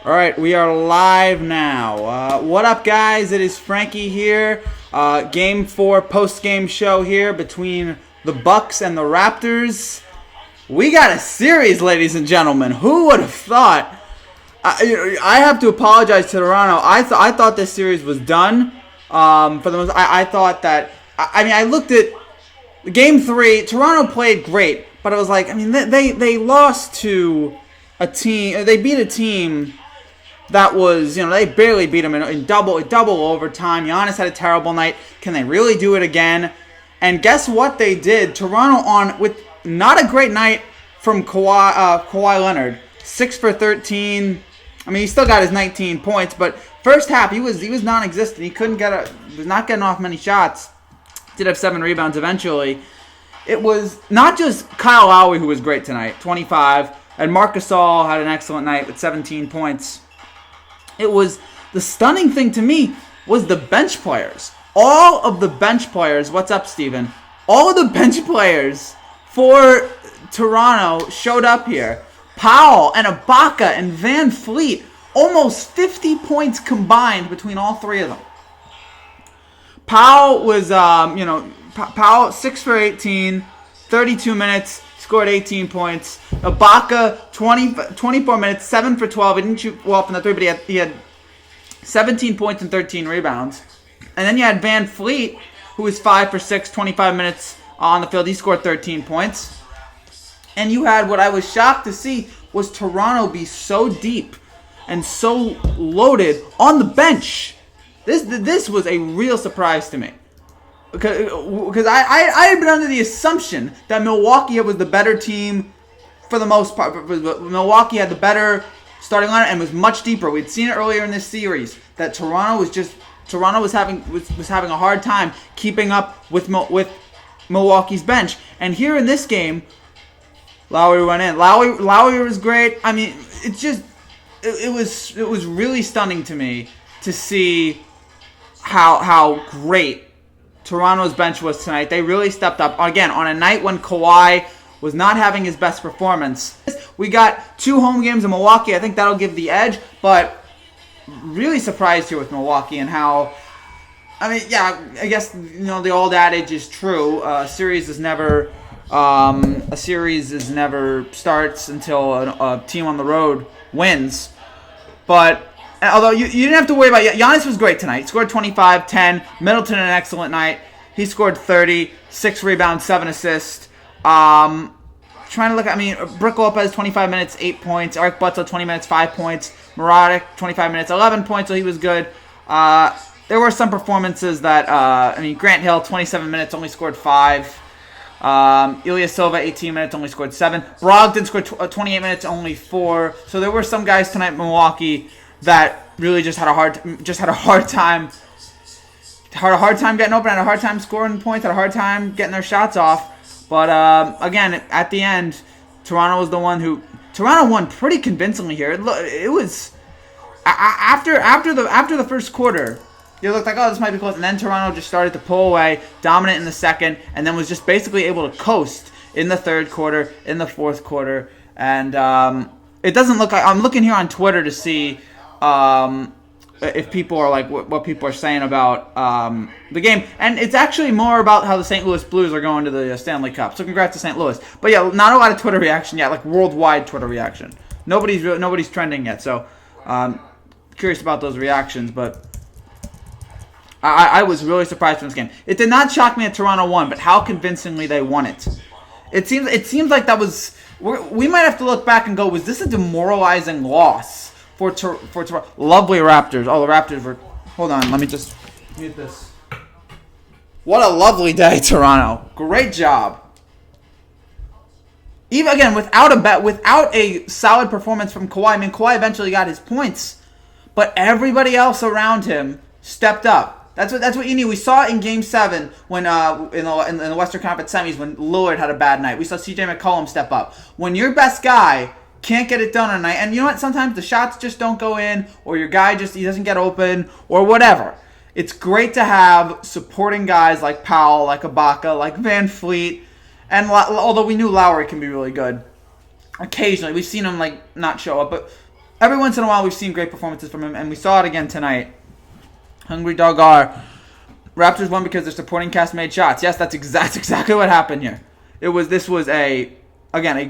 All right, we are live now. What up, guys? It is Frankie here. Game 4 post-game show here between the Bucks and the Raptors. We got a series, ladies and gentlemen. Who would have thought? I have to apologize to Toronto. I thought this series was done. For the most, I thought that. I looked at Game 3. Toronto played great, but it was like, they lost to a team. They beat a team that was, they barely beat them in double overtime. Giannis had a terrible night. Can they really do it again? And guess what they did? Toronto with not a great night from Kawhi Leonard. 6 for 13. He still got his 19 points, but first half he was non-existent. He was not getting off many shots. Did have 7 rebounds eventually. It was not just Kyle Lowry who was great tonight, 25, and Marc Gasol had an excellent night with 17 points. It was the stunning thing to me was the bench players. All of the bench players, what's up, Steven? All of the bench players for Toronto showed up here. Powell and Ibaka and Van Fleet, almost 50 points combined between all three of them. Powell was, Powell 6 for 18, 32 minutes, scored 18 points. Ibaka 24 minutes, 7 for 12. He didn't shoot well from the three, but he had 17 points and 13 rebounds. And then you had Van Fleet, who was 5 for 6, 25 minutes on the field. He scored 13 points. And you had what I was shocked to see was Toronto be so deep and so loaded on the bench. This was a real surprise to me. Because I had been under the assumption that Milwaukee was the better team for the most part. Milwaukee had the better starting lineup and was much deeper. We'd seen it earlier in this series that Toronto was having a hard time keeping up with Milwaukee's bench. And here in this game, Lowry went in. Lowry was great. It was really stunning to me to see how great Toronto's bench was tonight. They really stepped up. Again, on a night when Kawhi was not having his best performance. We got 2 home games in Milwaukee. I think that'll give the edge. But really surprised here with Milwaukee and how... I guess, the old adage is true. A series never starts until a team on the road wins. But... although you didn't have to worry about it. Giannis was great tonight. He scored 25, 10. Middleton an excellent night. He scored 30, 6 rebounds, 7 assists. Trying to look at, Brook Lopez, 25 minutes, 8 points. Eric Bledsoe, 20 minutes, 5 points. Mariota, 25 minutes, 11 points, so he was good. There were some performances that, Grant Hill, 27 minutes, only scored 5. Ilya Silva, 18 minutes, only scored 7. Brogdon scored 28 minutes, only 4. So there were some guys tonight in Milwaukee that really just had a hard time getting open, had a hard time scoring points, had a hard time getting their shots off. But again, at the end, Toronto won pretty convincingly here. It was after the first quarter, it looked like, this might be close, and then Toronto just started to pull away, dominant in the second, and then was just basically able to coast in the third quarter, in the fourth quarter, and it doesn't look like, I'm looking here on Twitter to see if people are like what people are saying about the game, and it's actually more about how the St. Louis Blues are going to the Stanley Cup. So congrats to St. Louis. But yeah, not a lot of Twitter reaction yet, like worldwide Twitter reaction. Nobody's trending yet. So curious about those reactions, but I was really surprised in this game. It did not shock me that Toronto won, but how convincingly they won it. It seems like that was. We might have to look back and go, was this a demoralizing loss for Toronto? Lovely Raptors. Oh, the Raptors were... Hold on, let me just mute this. What a lovely day, Toronto. Great job. Even again, without a solid performance from Kawhi. Kawhi eventually got his points, but everybody else around him stepped up. That's what you need. We saw it in Game 7 when in the Western Conference Semis when Lillard had a bad night. We saw C.J. McCollum step up. When your best guy can't get it done on a night, and you know what? Sometimes the shots just don't go in, or your guy he doesn't get open, or whatever. It's great to have supporting guys like Powell, like Ibaka, like Van Fleet, and although we knew Lowry can be really good, occasionally we've seen him not show up, but every once in a while we've seen great performances from him, and we saw it again tonight. Hungry Dog R. Raptors won because their supporting cast made shots. Yes, that's exactly what happened here. This was a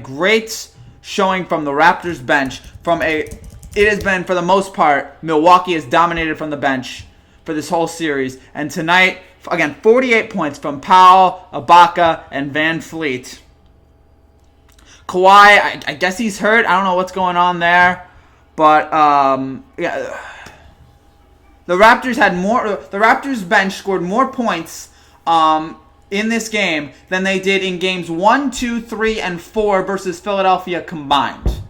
great showing from the Raptors bench. It has been, for the most part, Milwaukee has dominated from the bench for this whole series. And tonight, again, 48 points from Powell, Ibaka, and Van Fleet. Kawhi, I guess he's hurt. I don't know what's going on there. But, yeah, the Raptors bench scored more points in this game than they did in games 1, 2, 3, and 4 versus Philadelphia combined.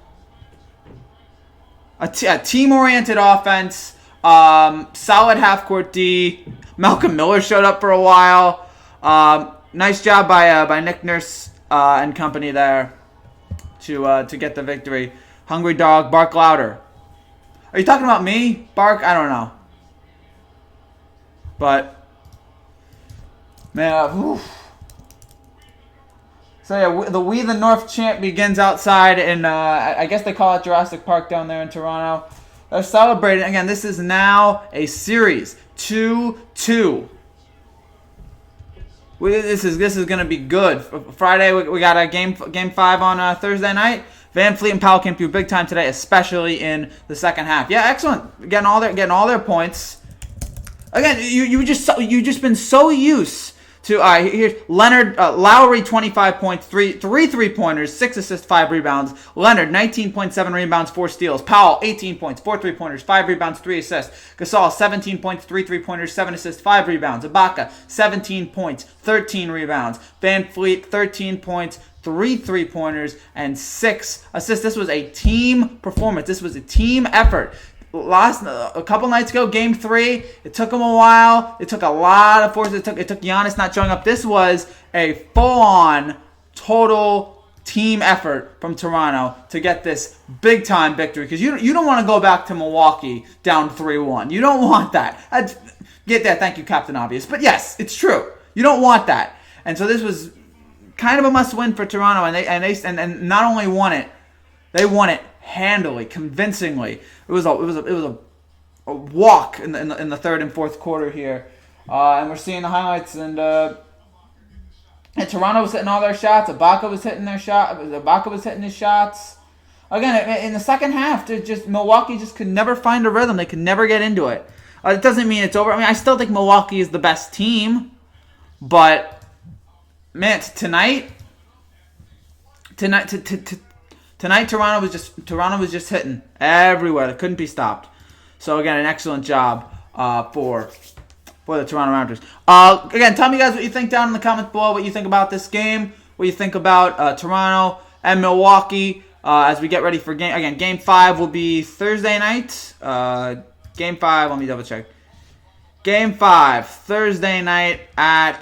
A team-oriented offense, solid half-court D. Malcolm Miller showed up for a while. Nice job by Nick Nurse and company there to get the victory. Hungry Dog, bark louder. Are you talking about me? Bark? I don't know. But, man, oof. So yeah, the We the North chant begins outside in, I guess they call it Jurassic Park down there in Toronto. They're celebrating. Again, this is now a series. 2-2. This is going to be good. Friday, we got a game 5 on Thursday night. Van Fleet and Powell came through big time today, especially in the second half. Yeah, excellent. Getting all their points. Again, you just been so used to here's Leonard, Lowry 25 points, 3 3-pointers, 6 assists, 5 rebounds. Leonard 19.7 rebounds, 4 steals. Powell 18 points, 4 3-pointers, 5 rebounds, 3 assists. Gasol 17 points, 3 3-pointers, 7 assists, 5 rebounds. Ibaka 17 points, 13 rebounds. Van Fleet 13 points, 3 3-pointers, and 6 assists. This was a team performance. This was a team effort. A couple nights ago, Game 3, it took them a while. It took a lot of force. It took Giannis not showing up. This was a full-on, total team effort from Toronto to get this big-time victory. Because you don't want to go back to Milwaukee down 3-1. You don't want that. Get that. Thank you, Captain Obvious. But yes, it's true. You don't want that. And so this was kind of a must-win for Toronto. And not only won it, they won it handily, convincingly. It was a walk in the third and fourth quarter here, and we're seeing the highlights. And Toronto was hitting all their shots. Ibaka was hitting his shots. Again, in the second half, Milwaukee just could never find a rhythm. They could never get into it. It doesn't mean it's over. I mean, I still think Milwaukee is the best team, but man, tonight, Toronto was just hitting everywhere. They couldn't be stopped. So again, an excellent job for the Toronto Raptors. Again, tell me guys what you think down in the comments below. What you think about this game? What you think about Toronto and Milwaukee as we get ready for Game 5 will be Thursday night. Game 5. Let me double check. Game 5 Thursday night at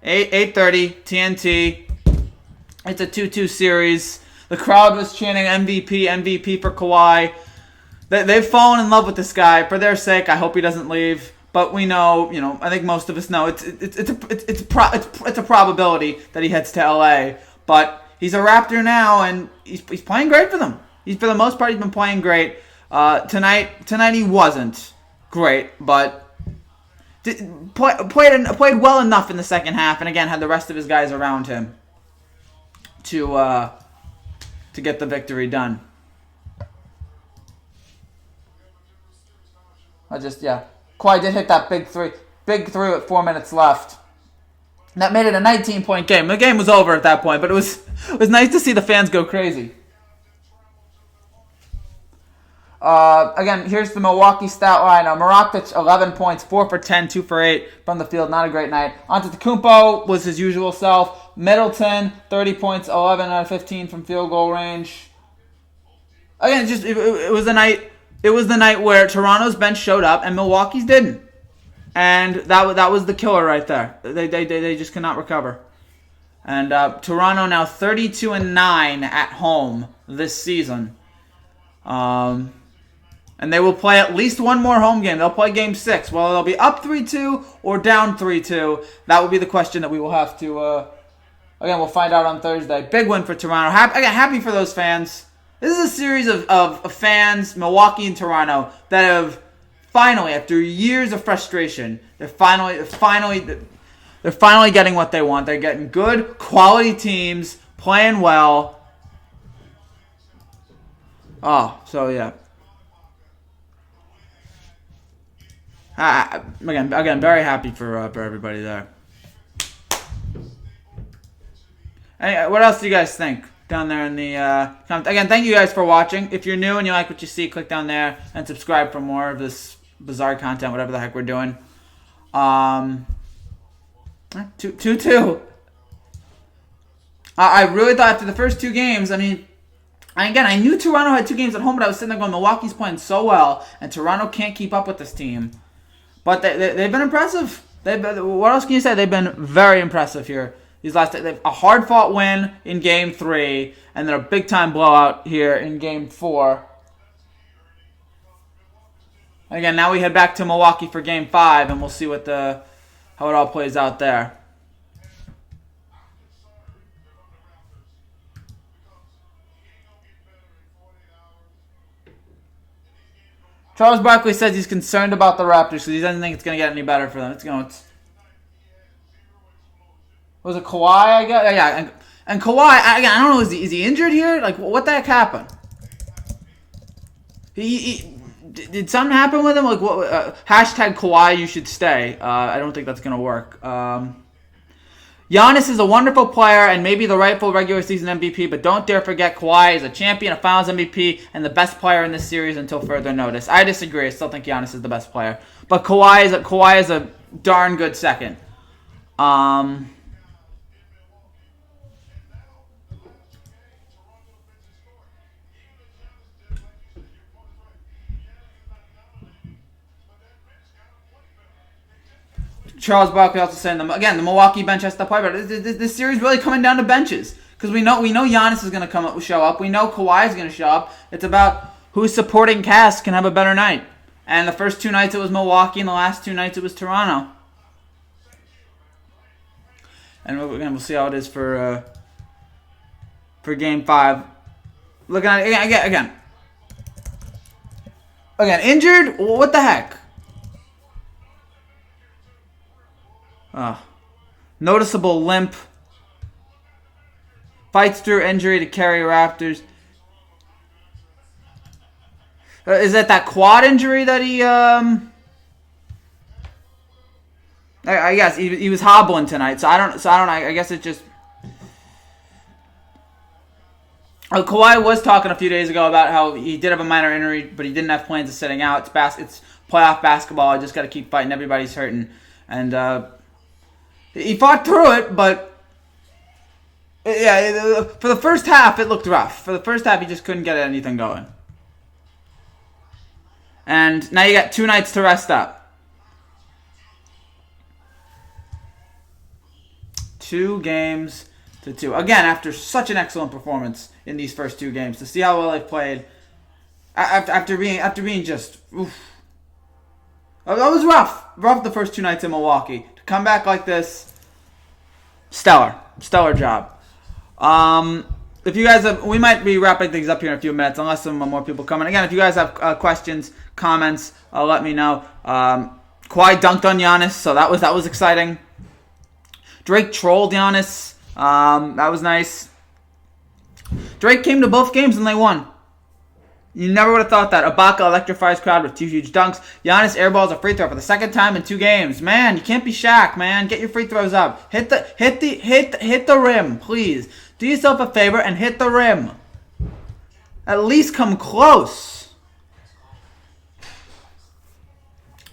8:30 TNT. It's a 2-2 series. The crowd was chanting MVP for Kawhi. They've fallen in love with this guy. For their sake, I hope he doesn't leave. But we know, I think most of us know it's a probability that he heads to LA. But he's a Raptor now, and he's playing great for them. For the most part, he's been playing great. Tonight he wasn't great, but played well enough in the second half, and again had the rest of his guys around him to get the victory done. Kawhi did hit that big three with 4 minutes left. And that made it a 19-point game. The game was over at that point, but it was nice to see the fans go crazy. Again, here's the Milwaukee stat line. Mariota, 11 points, 4 for 10, 2 for 8 from the field. Not a great night. Antetokounmpo was his usual self. Middleton, 30 points, 11 out of 15 from field goal range. Again, it was the night. It was the night where Toronto's bench showed up and Milwaukee's didn't, and that was the killer right there. They just cannot recover. And Toronto now 32-9 at home this season. And they will play at least one more home game. They'll play Game 6. Well, they'll be up 3-2 or down 3-2. That will be the question that we will have to. Again, we'll find out on Thursday. Big win for Toronto. Happy for those fans. This is a series of fans, Milwaukee and Toronto, that have finally, after years of frustration, they're finally getting what they want. They're getting good, quality teams, playing well. Oh, so yeah. Again, very happy for everybody there. Hey, what else do you guys think down there in the comments? Again, thank you guys for watching. If you're new and you like what you see, click down there and subscribe for more of this bizarre content, whatever the heck we're doing. 2-2. I really thought after the first two games, I knew Toronto had 2 games at home, but I was sitting there going, Milwaukee's playing so well, and Toronto can't keep up with this team. But they've been impressive. What else can you say? They've been very impressive here. They've a hard-fought win in Game 3, and then a big-time blowout here in Game 4. Again, now we head back to Milwaukee for Game 5, and we'll see how it all plays out there. Charles Barkley says he's concerned about the Raptors because he doesn't think it's going to get any better for them. Was it Kawhi? I guess? Yeah. And Kawhi, I don't know, is he injured here? Like, what the heck happened? Did something happen with him? Like, what? Hashtag Kawhi, you should stay. I don't think that's going to work. Giannis is a wonderful player and maybe the rightful regular season MVP, but don't dare forget Kawhi is a champion, a Finals MVP, and the best player in this series until further notice. I disagree. I still think Giannis is the best player, but Kawhi is a darn good second. Charles Barkley also saying, the Milwaukee bench has to play better. This series really coming down to benches. Because we know Giannis is going to show up. We know Kawhi is going to show up. It's about whose supporting cast can have a better night. And the first 2 nights it was Milwaukee, and the last 2 nights it was Toronto. And we'll see how it is for Game 5. Looking at it again, injured? What the heck? Noticeable limp. Fights through injury to carry Raptors. Is that quad injury that he I guess he was hobbling tonight. I guess it just. Kawhi was talking a few days ago about how he did have a minor injury, but he didn't have plans of sitting out. It's playoff basketball. I just got to keep fighting. Everybody's hurting, and he fought through it, but yeah, for the first half, it looked rough. For the first half, he just couldn't get anything going. And now you got 2 nights to rest up. 2 games to 2. Again, after such an excellent performance in these first 2 games, to see how well they've played after being just oof. That was rough the first 2 nights in Milwaukee. Come back like this, stellar job. If you guys we might be wrapping things up here in a few minutes, unless some more people come in. Again, if you guys have questions, comments, let me know. Kawhi dunked on Giannis, so that was exciting. Drake trolled Giannis. That was nice. Drake came to both games and they won. You never would have thought that. Ibaka electrifies crowd with 2 huge dunks. Giannis airballs a free throw for the second time in 2 games. Man, you can't be Shaq, man. Get your free throws up. Hit the rim, please. Do yourself a favor and hit the rim. At least come close.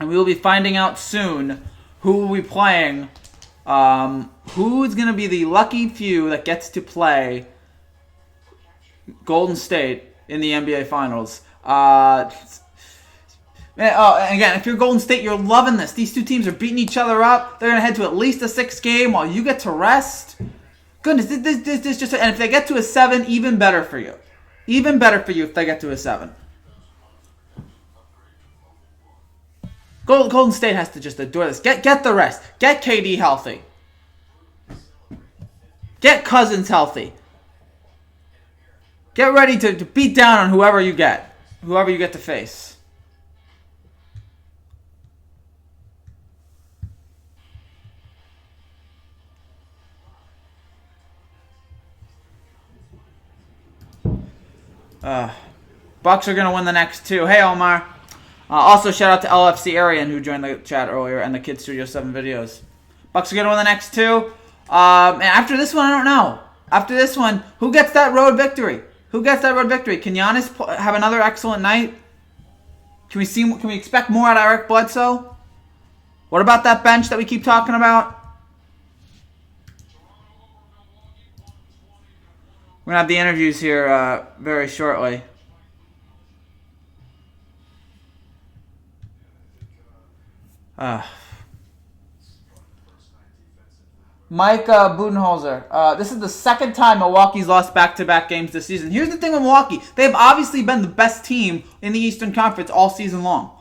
And we will be finding out soon who will be playing. Who's going to be the lucky few that gets to play Golden State in the NBA Finals. Again, if you're Golden State, you're loving this. These 2 teams are beating each other up. They're going to head to at least a 6th game while you get to rest. Goodness, this just... And if they get to a 7, even better for you. Even better for you if they get to a 7. Golden State has to just adore this. Get the rest. Get KD healthy. Get Cousins healthy. Get ready to beat down on whoever you get to face. Bucks are going to win the next 2. Hey, Omar. Also, shout out to LFC Arian, who joined the chat earlier, and the Kid Studio 7 videos. Bucks are going to win the next 2. And after this one, I don't know. After this one, who gets that road victory? Who gets that road victory? Can Giannis have another excellent night? Can we expect more out of Eric Bledsoe? What about that bench that we keep talking about? We're going to have the interviews here very shortly. Mike Budenholzer. This is the second time Milwaukee's lost back-to-back games this season. Here's the thing with Milwaukee. They've obviously been the best team in the Eastern Conference all season long.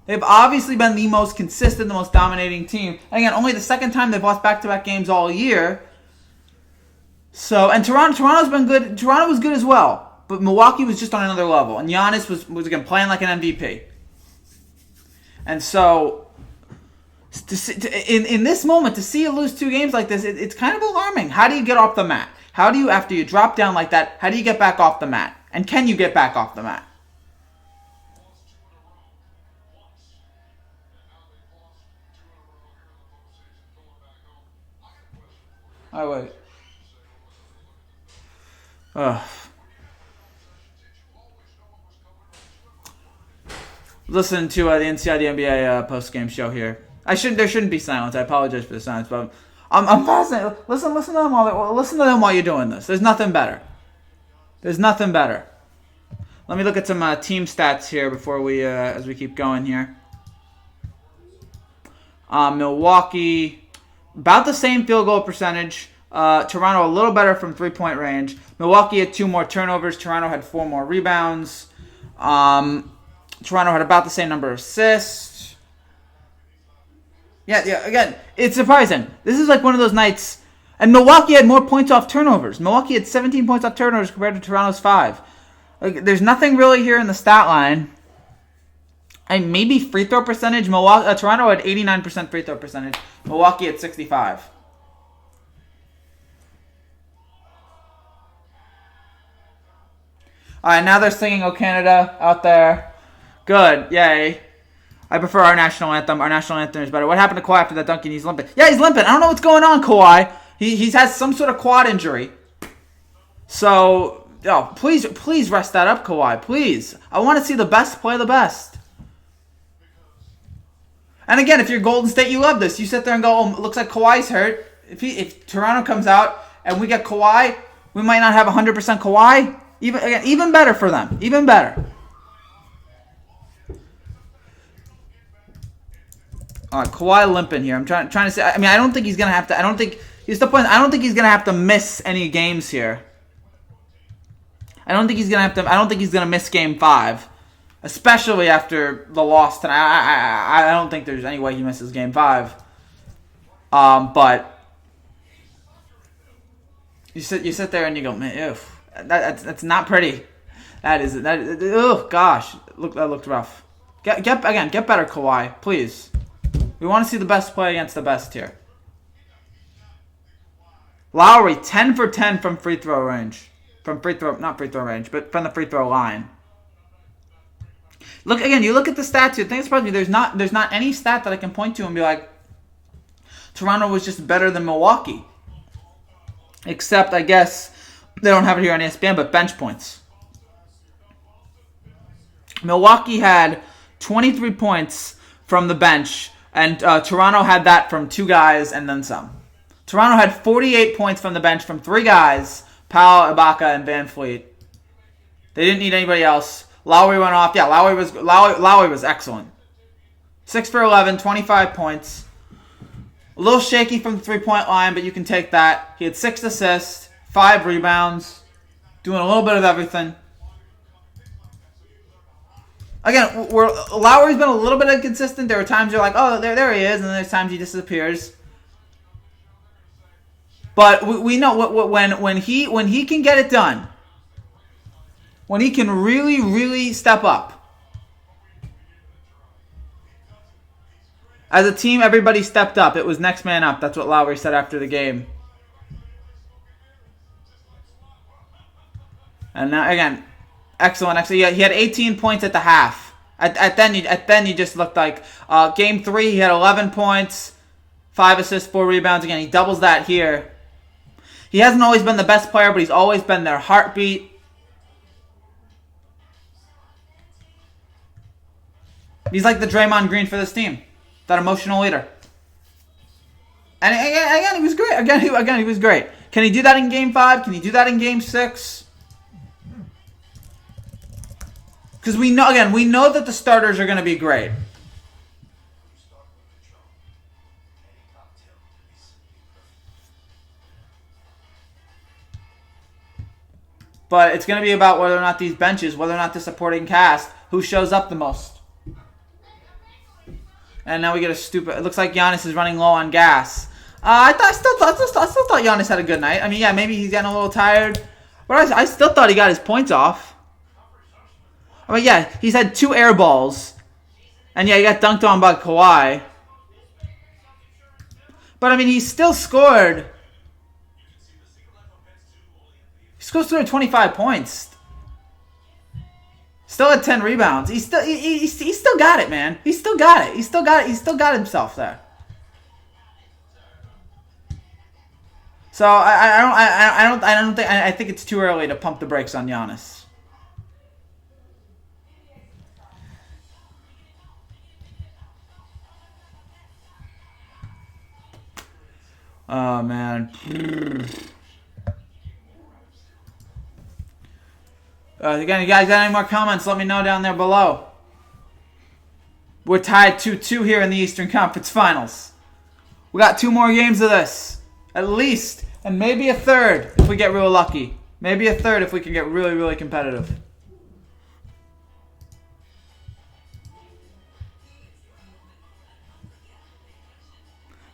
They've obviously been the most consistent, the most dominating team. And again, only the second time they've lost back-to-back games all year. So, and Toronto's been good. Toronto was good as well. But Milwaukee was just on another level. And Giannis was again, playing like an MVP. And so, in this moment, to see you lose 2 games like this, it's kind of alarming. How do you get off the mat? How do you, after you drop down like that, how do you get back off the mat? And can you get back off the mat? Oh, wait. Listen to the Inside the NBA post-game show here. There shouldn't be silence. I apologize for the silence, but I'm fascinated. Listen to them while you're doing this. There's nothing better. There's nothing better. Let me look at some team stats here before as we keep going here. Milwaukee, about the same field goal percentage. Toronto a little better from 3-point range. Milwaukee had 2 more turnovers. Toronto had 4 more rebounds. Toronto had about the same number of assists. Yeah, again, it's surprising. This is like one of those nights. And Milwaukee had more points off turnovers. Milwaukee had 17 points off turnovers compared to Toronto's 5. Like, there's nothing really here in the stat line. And maybe free throw percentage. Toronto had 89% free throw percentage. Milwaukee had 65%. All right, now they're singing "O Canada" out there. Good, yay. I prefer our national anthem. Our national anthem is better. What happened to Kawhi after that dunking? He's limping. Yeah, he's limping. I don't know what's going on, Kawhi. He's had some sort of quad injury. So, please rest that up, Kawhi. Please. I want to see the best play the best. And again, if you're Golden State, you love this. You sit there and go, "Oh, looks like Kawhi's hurt." If Toronto comes out and we get Kawhi, we might not have 100% Kawhi. Even better for them. Even better. All right, Kawhi limping here. I'm trying to say. I mean, I don't think he's gonna have to. I don't think he's the point. I don't think he's gonna have to miss any games here. I don't think he's gonna miss Game 5, especially after the loss tonight. I don't think there's any way he misses Game 5. But you sit there and you go, man, oof. That's not pretty. Oh gosh, that looked rough. Get better, Kawhi, please. We want to see the best play against the best here. Lowry 10 for 10 from free throw range, not free throw range, but from the free throw line. Look again. You look at the stats here. The thing that surprised me, there's not any stat that I can point to and be like, Toronto was just better than Milwaukee. Except, I guess, they don't have it here on ESPN, but bench points. Milwaukee had 23 points from the bench, and Toronto had that from 2 guys and then some. Toronto had 48 points from the bench from 3 guys, Powell, Ibaka, and Van Fleet. They didn't need anybody else. Lowry went off. Yeah, Lowry was excellent. 6 for 11, 25 points. A little shaky from the 3-point line, but you can take that. He had 6 assists, 5 rebounds, doing a little bit of everything. Again, Lowry's been a little bit inconsistent. There were times you're like, oh, there he is, and then there's times he disappears. But we know when he can get it done, when he can really, really step up. As a team, everybody stepped up. It was next man up. That's what Lowry said after the game. And now, again, excellent. He had 18 points at the half. At then, he just looked like Game 3. He had 11 points, 5 assists, 4 rebounds. Again, he doubles that here. He hasn't always been the best player, but he's always been their heartbeat. He's like the Draymond Green for this team. That emotional leader. And again, he was great. Again, he was great. Can he do that in Game 5? Can he do that in Game 6? Because we know that the starters are going to be great. But it's going to be about whether or not these benches, whether or not the supporting cast, who shows up the most. And now we get a stupid. It looks like Giannis is running low on gas. I still thought Giannis had a good night. I mean, yeah, maybe he's getting a little tired, but I still thought he got his points off. I mean, yeah, he's had 2 air balls, and yeah, he got dunked on by Kawhi. But I mean, he still scored. He scored 25 points. Still had 10 rebounds. He still got it, man. He still got it. He still got himself there. So I think it's too early to pump the brakes on Giannis. Oh man. Again, you guys got any more comments? Let me know down there below. We're tied 2-2 here in the Eastern Conference Finals. We got 2 more games of this. At least. And maybe a third if we get real lucky. Maybe a third if we can get really, really competitive.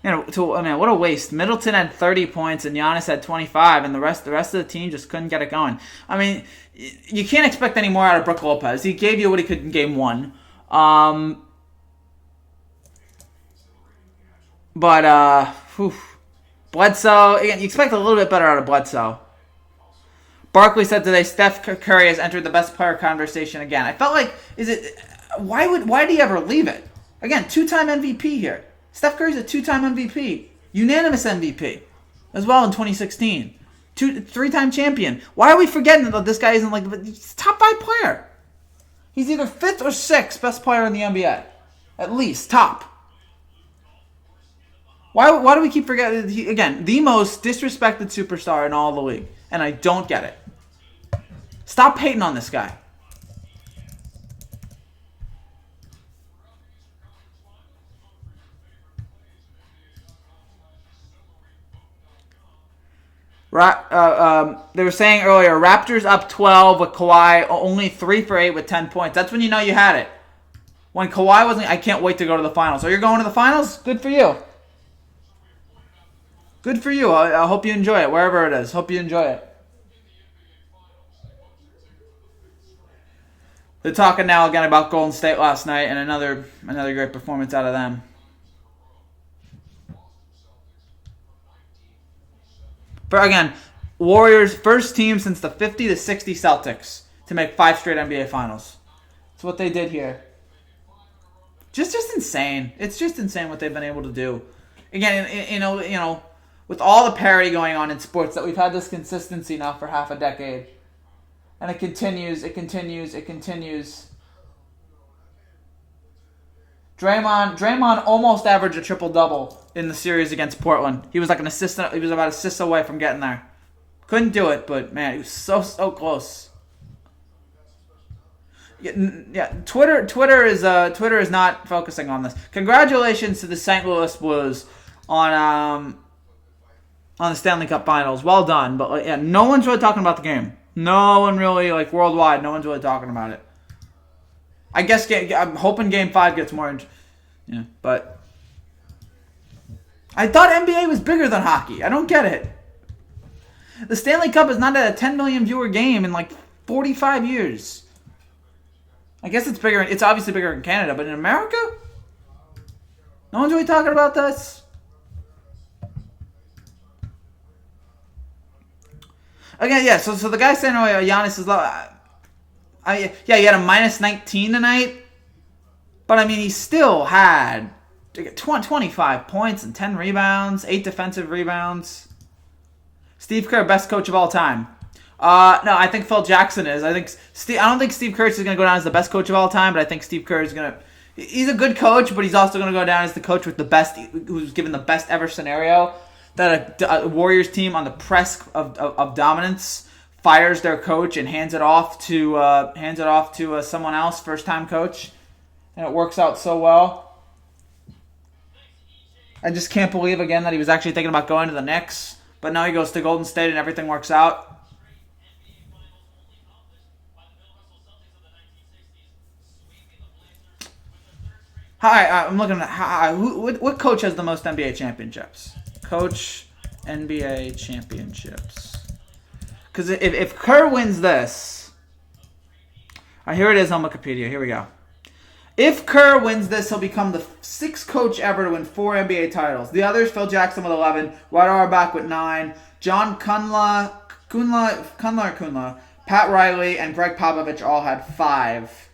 Man, what a waste. Middleton had 30 points and Giannis had 25, and the rest of the team just couldn't get it going. I mean, you can't expect any more out of Brook Lopez. He gave you what he could in Game 1. Bledsoe, again, you expect a little bit better out of Bledsoe. Barkley said today Steph Curry has entered the best player conversation again. I felt like, why did he ever leave it? Again, 2-time MVP here. Steph Curry's a 2-time MVP. Unanimous MVP. As well in 2016. 3-time champion. Why are we forgetting that this guy isn't like he's a top 5 player? He's either 5th or 6th best player in the NBA. At least. Top. Why do we keep forgetting? Again, the most disrespected superstar in all the league. And I don't get it. Stop hating on this guy. They were saying earlier, Raptors up 12 with Kawhi, only 3 for 8 with 10 points. That's when you know you had it. When Kawhi wasn't, I can't wait to go to the finals. So you're going to the finals? Good for you. Good for you. I hope you enjoy it, wherever it is. Hope you enjoy it. They're talking now again about Golden State last night and another great performance out of them. But again, Warriors first team since the 50-60 Celtics to make 5 straight NBA Finals. That's what they did here. Just insane. It's just insane what they've been able to do. Again, you know, with all the parity going on in sports, that we've had this consistency now for half a decade, and it continues. Draymond almost averaged a triple-double in the series against Portland. He was like an assistant. He was about assists away from getting there. Couldn't do it, but man, he was so close. Yeah. Twitter is not focusing on this. Congratulations to the St. Louis Blues on the Stanley Cup Finals. Well done, but yeah, no one's really talking about the game. No one really, like worldwide, no one's really talking about it. I guess I'm hoping Game 5 gets more. But I thought NBA was bigger than hockey. I don't get it. The Stanley Cup is not at a 10 million viewer game in like 45 years. I guess it's bigger. It's obviously bigger in Canada, but in America? No one's really talking about this? Again, yeah, so the guy saying, oh, Giannis is low. Yeah, he had a minus 19 tonight. But, I mean, he still had 25 points and 10 rebounds, 8 defensive rebounds. Steve Kerr, best coach of all time. No, I think Phil Jackson is. I don't think Steve Kerr is going to go down as the best coach of all time, but I think Steve Kerr is going to... He's a good coach, but he's also going to go down as the coach with the best, who's given the best ever scenario that a Warriors team on the press of dominance fires their coach and hands it off to someone else, first-time coach, and it works out so well. I just can't believe again that he was actually thinking about going to the Knicks, but now he goes to Golden State and everything works out. Hi, I'm looking at what coach has the most NBA championships? Coach NBA championships. Because if Kerr wins this, here it is on Wikipedia. Here we go. If Kerr wins this, he'll become the 6th coach ever to win 4 NBA titles. The others: Phil Jackson with 11, Dwight Auerbach with 9, John Kunla, Pat Riley, and Greg Popovich all had 5.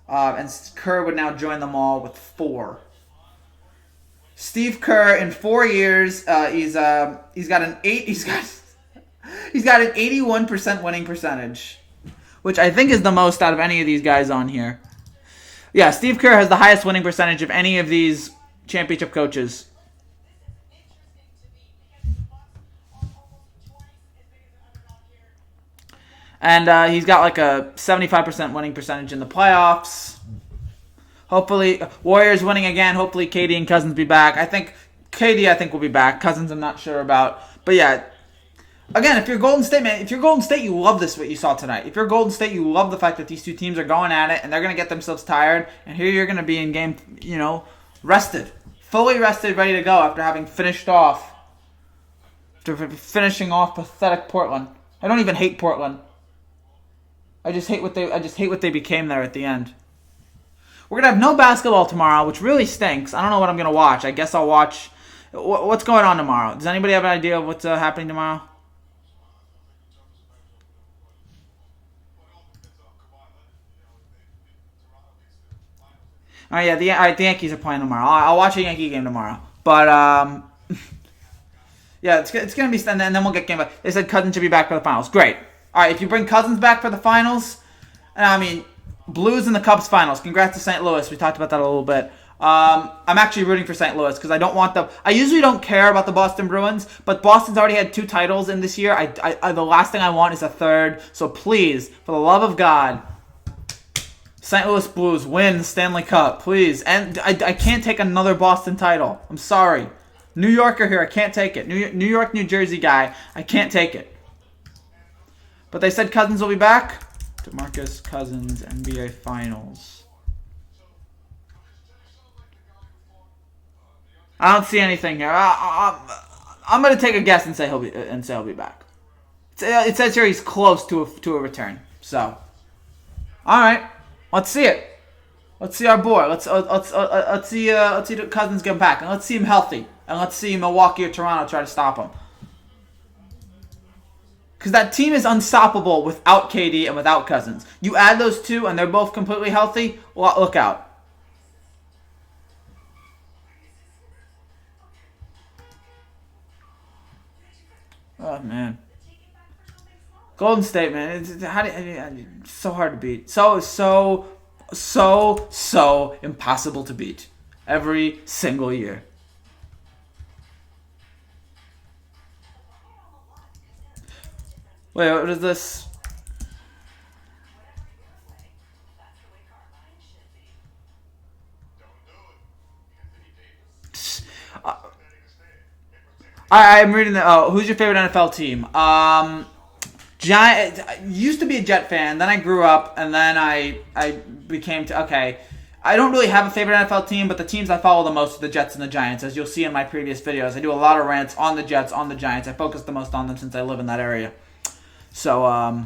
And Kerr would now join them all with 4. Steve Kerr in 4 years, he's got an 81% winning percentage, which I think is the most out of any of these guys on here. Yeah, Steve Kerr has the highest winning percentage of any of these championship coaches. And he's got like a 75% winning percentage in the playoffs. Hopefully, Warriors winning again. Hopefully, KD and Cousins be back. I think KD will be back. Cousins, I'm not sure about. But yeah, again, if you're Golden State, man, you love this, what you saw tonight. If you're Golden State, you love the fact that these two teams are going at it, and they're going to get themselves tired. And here you're going to be in game, rested. Fully rested, ready to go after having finishing off pathetic Portland. I don't even hate Portland. I just hate what they became there at the end. We're gonna have no basketball tomorrow, which really stinks. I don't know what I'm gonna watch. I guess I'll watch. What's going on tomorrow? Does anybody have an idea of what's happening tomorrow? Oh yeah, the Yankees are playing tomorrow. I'll watch a Yankee game tomorrow. But yeah, it's gonna be, and then we'll get game. They said Cousins should be back for the finals. Great. All right, if you bring Cousins back for the finals, Blues in the Cubs finals. Congrats to St. Louis. We talked about that a little bit. I'm actually rooting for St. Louis because I don't want them. I usually don't care about the Boston Bruins, but Boston's already had 2 titles in this year. The last thing I want is a third. So please, for the love of God, St. Louis Blues win the Stanley Cup, please. And I can't take another Boston title. I'm sorry. New Yorker here, I can't take it. New York, New Jersey guy, I can't take it. But they said Cousins will be back. DeMarcus Cousins, NBA Finals. I don't see anything here. I'm going to take a guess and say he'll be back. It says here he's close to a return. So, all right, let's see it. Let's see our boy. Let's see Cousins get back, and let's see him healthy, and let's see Milwaukee or Toronto try to stop him. Because that team is unstoppable without KD and without Cousins. You add those two, and they're both completely healthy. Well, look out. Oh man, Golden State, man, it's so hard to beat. So impossible to beat every single year. Wait, what is this? I'm reading the. Who's your favorite NFL team? Giant. Used to be a Jet fan. Then I grew up, and then I became okay. I don't really have a favorite NFL team, but the teams I follow the most are the Jets and the Giants. As you'll see in my previous videos, I do a lot of rants on the Jets, on the Giants. I focus the most on them since I live in that area. So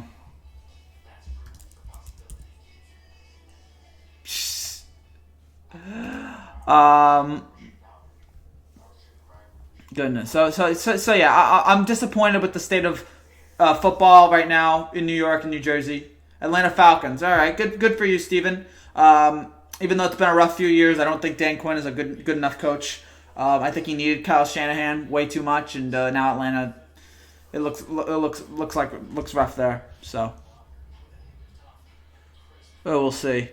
Goodness. So yeah, I'm disappointed with the state of football right now in New York and New Jersey. Atlanta Falcons. All right, good for you, Steven. Even though it's been a rough few years, I don't think Dan Quinn is a good enough coach. I think he needed Kyle Shanahan way too much, and now Atlanta, it looks rough there. So, we'll see.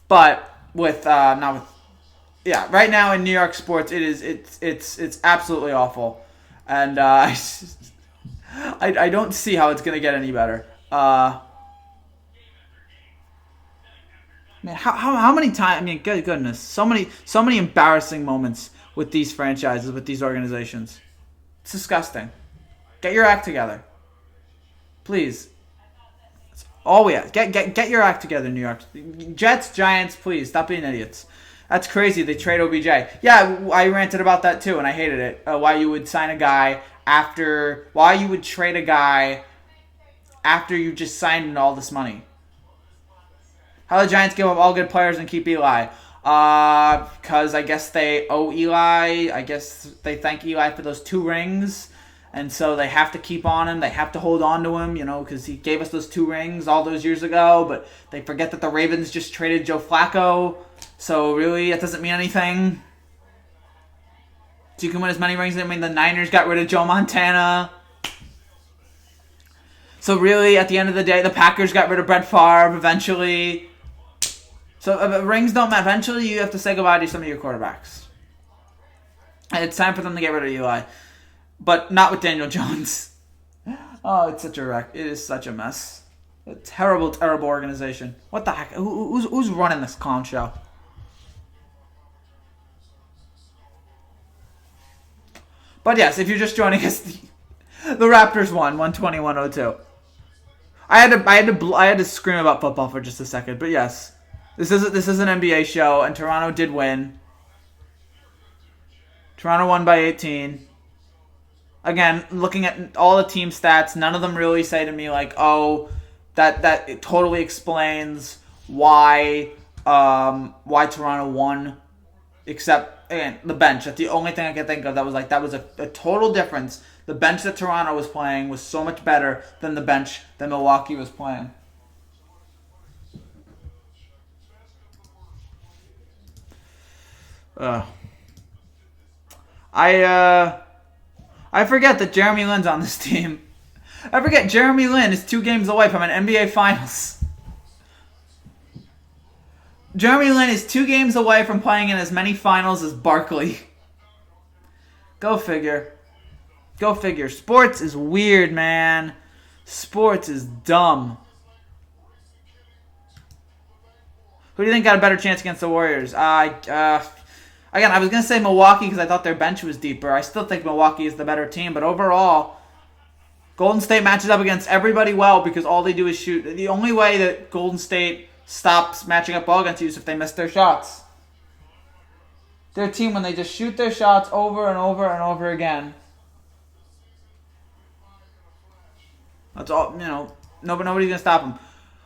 But with right now in New York sports, it's absolutely awful, and I don't see how it's gonna get any better. Man, how many times? I mean, goodness, so many embarrassing moments with these franchises, with these organizations. It's disgusting. Get your act together, please. That's all we have. Get your act together, New York Jets, Giants. Please stop being idiots. That's crazy. They trade OBJ. Yeah, I ranted about that too, and I hated it. Why you would sign a guy why you would trade a guy after you just signed all this money. How the Giants give up all good players and keep Eli? Because I guess they owe Eli. I guess they thank Eli for those 2 rings. And so they have to keep on him. They have to hold on to him, because he gave us those 2 rings all those years ago. But they forget that the Ravens just traded Joe Flacco. So really, it doesn't mean anything. So you can win as many rings. I mean, the Niners got rid of Joe Montana. So really, at the end of the day, the Packers got rid of Brett Favre eventually. So rings don't matter. Eventually, you have to say goodbye to some of your quarterbacks. And it's time for them to get rid of Eli. But not with Daniel Jones. Oh, it's such a wreck. It is such a mess. A terrible, terrible organization. What the heck? Who's running this clown show? But yes, if you're just joining us, the Raptors won 120-102. I had to scream about football for just a second, but yes, this is an NBA show, and Toronto did win. Toronto won by 18. Again, looking at all the team stats, none of them really say to me like, oh, that it totally explains why Toronto won. Except, again, the bench. That's the only thing I can think of that was a total difference. The bench that Toronto was playing was so much better than the bench that Milwaukee was playing. I forget that Jeremy Lin's on this team. I forget Jeremy Lin is 2 games away from an NBA Finals. Jeremy Lin is 2 games away from playing in as many finals as Barkley. Go figure. Go figure. Sports is weird, man. Sports is dumb. Who do you think got a better chance against the Warriors? Again, I was going to say Milwaukee because I thought their bench was deeper. I still think Milwaukee is the better team, but overall, Golden State matches up against everybody well because all they do is shoot. The only way that Golden State stops matching up well against you is if they miss their shots. They're a team when they just shoot their shots over and over and over again. That's all, nobody's going to stop them.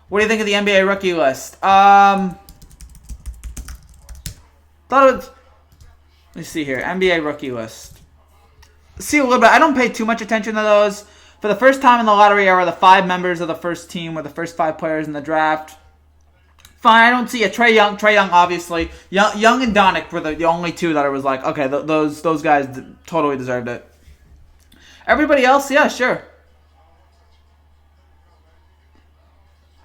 What do you think of the NBA rookie list? Thought it was... Let me see here. NBA rookie list. See a little bit. I don't pay too much attention to those. For the first time in the lottery era, the 5 members of the first team were the first 5 players in the draft. Fine, I don't see it. Trae Young, obviously. Young and Doncic were the only 2 that I was like, okay, those guys totally deserved it. Everybody else, yeah, sure.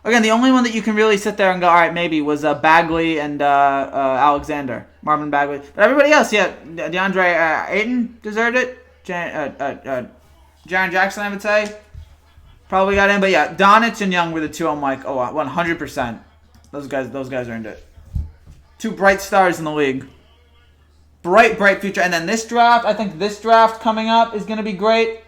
Again, the only one that you can really sit there and go, all right, maybe, was Bagley and Alexander. Marvin Bagley. But everybody else, yeah. DeAndre Ayton deserved it. Jaren Jackson, I would say. Probably got in. But yeah, Doncic and Young were the 2 I'm like, oh, 100%. Those guys earned it. 2 bright stars in the league. Bright future. And then this draft, I think this draft coming up is going to be great.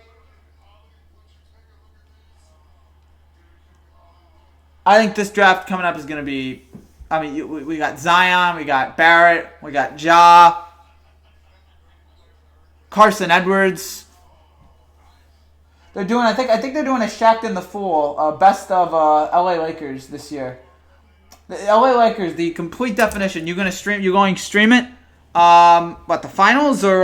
I think this draft coming up is going to be... I mean, we got Zion, we got Barrett, we got Ja, Carson Edwards. They're doing... I think they're doing a Shaqtin' the Fool, best of LA Lakers this year. The LA Lakers, the complete definition. You're going to stream it? What, the finals or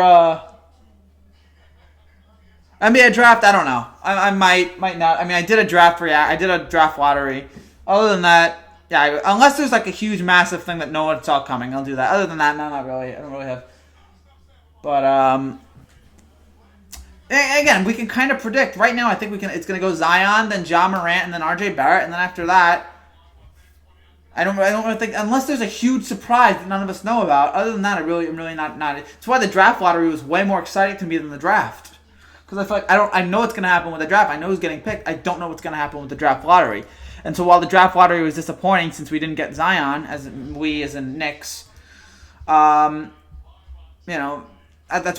NBA draft? I don't know. I might not. I mean, I did a draft lottery. Other than that, yeah, unless there's like a huge, massive thing that no one saw coming, I'll do that. Other than that, no, not really. I don't really have. But again, we can kind of predict right now. I think we can. It's going to go Zion, then Ja Morant, and then RJ Barrett, and then after that, I don't really think, unless there's a huge surprise that none of us know about. Other than that, I'm really not. It's why the draft lottery was way more exciting to me than the draft. Because I feel like I know what's going to happen with the draft. I know who's getting picked. I don't know what's going to happen with the draft lottery. And so while the draft lottery was disappointing since we didn't get Zion, as in Knicks, that's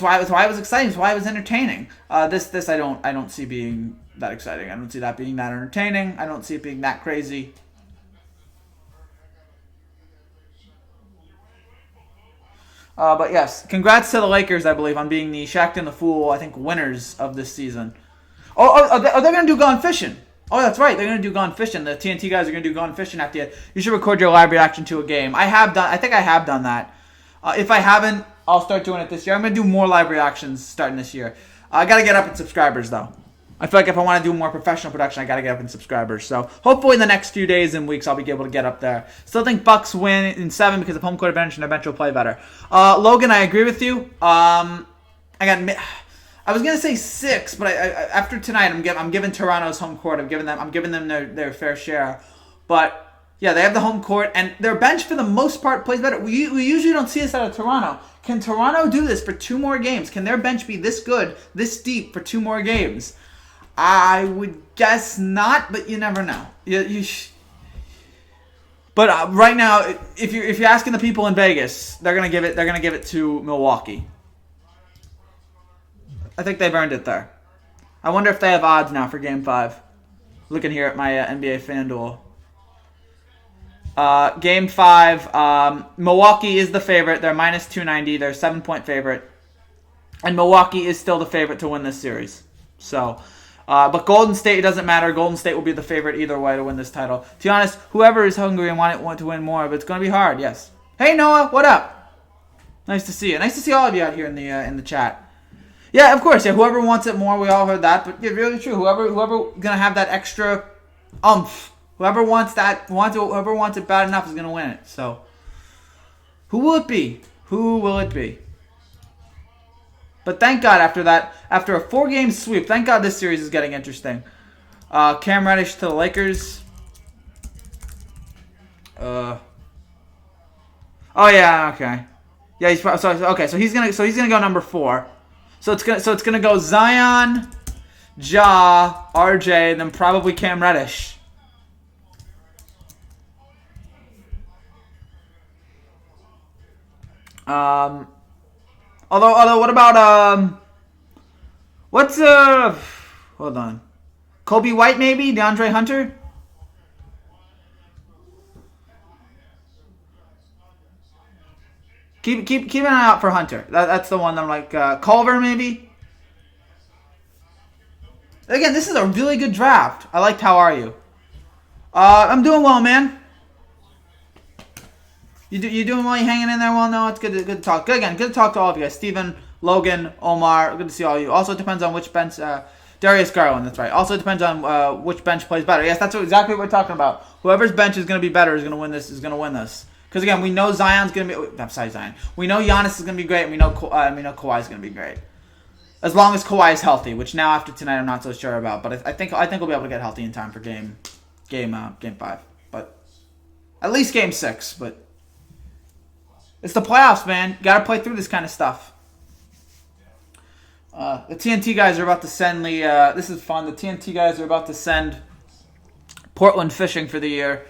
why it was exciting. That's why it was entertaining. This I don't see being that exciting. I don't see that being that entertaining. I don't see it being that crazy. But yes, congrats to the Lakers, I believe, on being the Shaq and the Fool, I think, winners of this season. Are they going to do Gone Fishing? Oh, that's right. They're going to do Gone Fishing. The TNT guys are going to do Gone Fishing after you. You should record your live reaction to a game. I think I have done that. If I haven't, I'll start doing it this year. I'm going to do more live reactions starting this year. I got to get up in subscribers, though. I feel like if I want to do more professional production, I got to get up in subscribers. So hopefully in the next few days and weeks, I'll be able to get up there. Still think Bucks win in 7 because of home court advantage and their bench will play better. Logan, I agree with you. I was gonna say 6, but after tonight, I'm giving Toronto's home court. I'm giving them their fair share. But yeah, they have the home court and their bench for the most part plays better. We usually don't see this out of Toronto. Can Toronto do this for 2 more games? Can their bench be this good, this deep for 2 more games? I would guess not, but you never know. But right now, if you're asking the people in Vegas, they're gonna give it to Milwaukee. I think they've earned it there. I wonder if they have odds now for Game 5. Looking here at my NBA FanDuel. Game 5, Milwaukee is the favorite. They're minus 290. They're a 7-point favorite, and Milwaukee is still the favorite to win this series. So. But Golden State, it doesn't matter. Golden State will be the favorite either way to win this title. To be honest, whoever is hungry and want to win more, but it's going to be hard, yes. Hey, Noah, what up? Nice to see you. Nice to see all of you out here in the chat. Yeah, of course. Yeah, whoever wants it more, we all heard that. But yeah, really true. Whoever going to have that extra oomph, whoever wants it bad enough is going to win it. So, who will it be? Who will it be? But thank God after a 4-game sweep, thank God this series is getting interesting. Cam Reddish to the Lakers. Oh yeah, okay. Yeah, so he's gonna go number 4. So it's gonna go Zion, Ja, RJ, and then probably Cam Reddish. Although, what about, hold on. Kobe White, maybe? DeAndre Hunter? Keep an eye out for Hunter. That's the one that I'm like, Culver, maybe? Again, this is a really good draft. I liked How Are You? I'm doing well, man. You doing well? You hanging in there well? No, it's good to talk. Good to talk to all of you guys. Steven, Logan, Omar, good to see all of you. Also, it depends on which bench. Darius Garland, that's right. Also, it depends on which bench plays better. Yes, that's exactly what we're talking about. Whoever's bench is going to be better is going to win this. Because again, we know Zion's going to be. I'm sorry, Zion. We know Giannis is going to be great. And we know Kawhi is going to be great. As long as Kawhi is healthy, which now after tonight I'm not so sure about. But I think we'll be able to get healthy in time for game 5. But at least game 6. But it's the playoffs, man. You got to play through this kind of stuff. The TNT guys are about to send this is fun. The TNT guys are about to send Portland fishing for the year,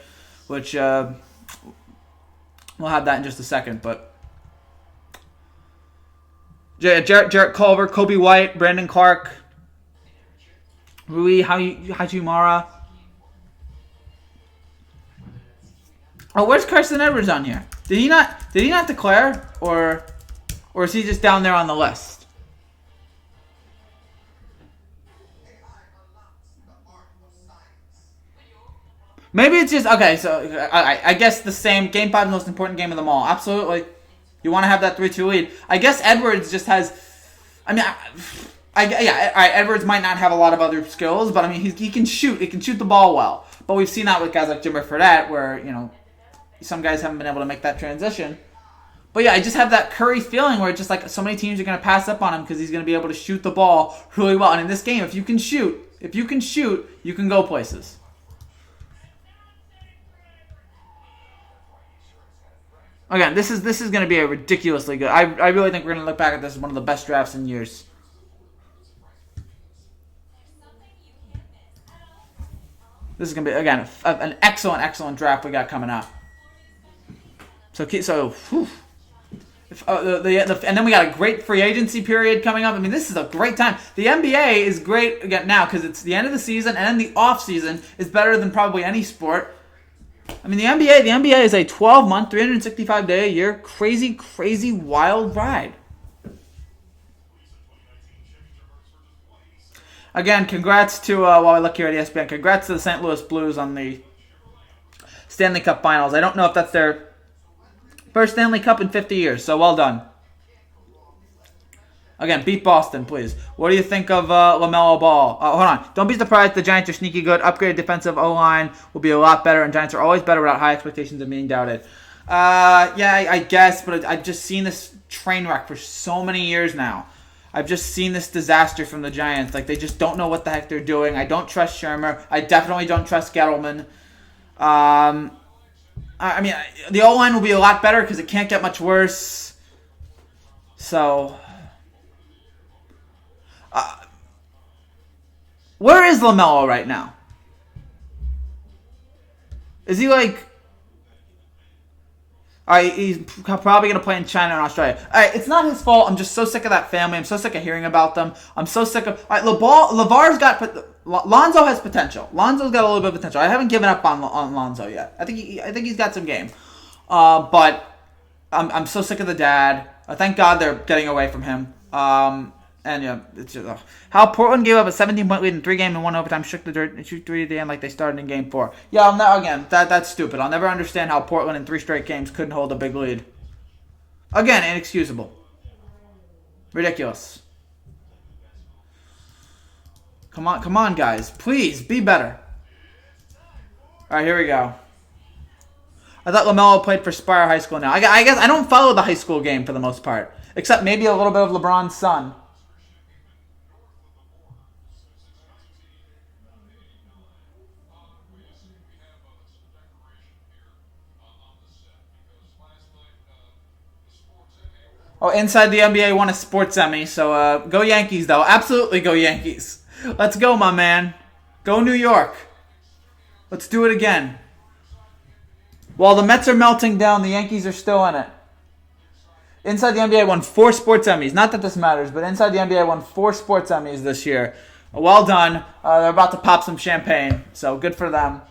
which we'll have that in just a second. But Jarrett Culver, Kobe White, Brandon Clark, Rui Hachimura. Oh, where's Carson Edwards on here? Did he not declare, or is he just down there on the list? Maybe it's just okay. So I guess the same game 5 is the most important game of them all. Absolutely, you want to have that 3-2 lead. I guess Edwards just has. I mean, yeah. All right, Edwards might not have a lot of other skills, but I mean, he can shoot. He can shoot the ball well. But we've seen that with guys like Jimmer Fredette, where some guys haven't been able to make that transition. But yeah, I just have that Curry feeling where it's just like so many teams are going to pass up on him because he's going to be able to shoot the ball really well. And in this game, if you can shoot, you can go places. Again, this is going to be a ridiculously good. I really think we're going to look back at this as one of the best drafts in years. This is going to be, again, an excellent draft we got coming up. Whew. And then we got a great free agency period coming up. I mean, this is a great time. The NBA is great again now because it's the end of the season, and then the off season is better than probably any sport. I mean, the NBA is a 12-month, 365-day a year, crazy, wild ride. Again, congrats to, while I look here at ESPN, congrats to the St. Louis Blues on the Stanley Cup Finals. I don't know if that's their first Stanley Cup in 50 years, so well done. Again, beat Boston, please. What do you think of LaMelo Ball? Hold on. Don't be surprised the Giants are sneaky good. Upgraded defensive O-line will be a lot better, and Giants are always better without high expectations of being doubted. Yeah, I guess, but I've just seen this train wreck for so many years now. I've just seen this disaster from the Giants. Like, they just don't know what the heck they're doing. I don't trust Shermer. I definitely don't trust Gettleman. I mean, the O-line will be a lot better because it can't get much worse. So, where is LaMelo right now? Is he like... Alright, he's probably going to play in China and Australia. Alright, it's not his fault. I'm just so sick of that family. I'm so sick of hearing about them. I'm so sick of... Alright, LeVar's got... Lonzo has potential. Lonzo's got a little bit of potential. I haven't given up on Lonzo yet. I think he's got some game. But I'm so sick of the dad. Thank God they're getting away from him. And yeah, it's just how Portland gave up a 17-point lead in 3 games and 1 overtime, shook the dirt, and shoot 3 at the end like they started in Game 4. Yeah, that's stupid. I'll never understand how Portland in 3 straight games couldn't hold a big lead. Again, inexcusable. Ridiculous. Come on, guys. Please, be better. All right, here we go. I thought LaMelo played for Spire High School now. I guess I don't follow the high school game for the most part, except maybe a little bit of LeBron's son. Oh, inside the NBA won a sports Emmy, so go Yankees, though. Absolutely go Yankees. Let's go, my man. Go New York. Let's do it again. While the Mets are melting down, the Yankees are still in it. Inside the NBA won 4 sports Emmys. Not that this matters, but Inside the NBA won 4 sports Emmys this year. Well done. They're about to pop some champagne, so good for them.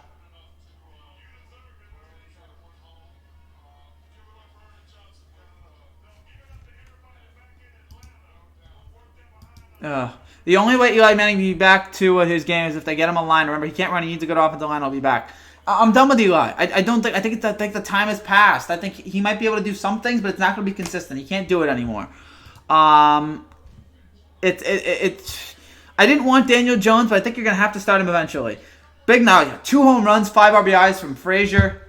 The only way Eli Manning will be back to his game is if they get him a line. Remember, he can't run. He needs a good offensive line. I'll be back. I'm done with Eli. I think the time has passed. I think he might be able to do some things, but it's not going to be consistent. He can't do it anymore. I didn't want Daniel Jones, but I think you're going to have to start him eventually. Big now, 2 home runs, 5 RBIs from Frazier.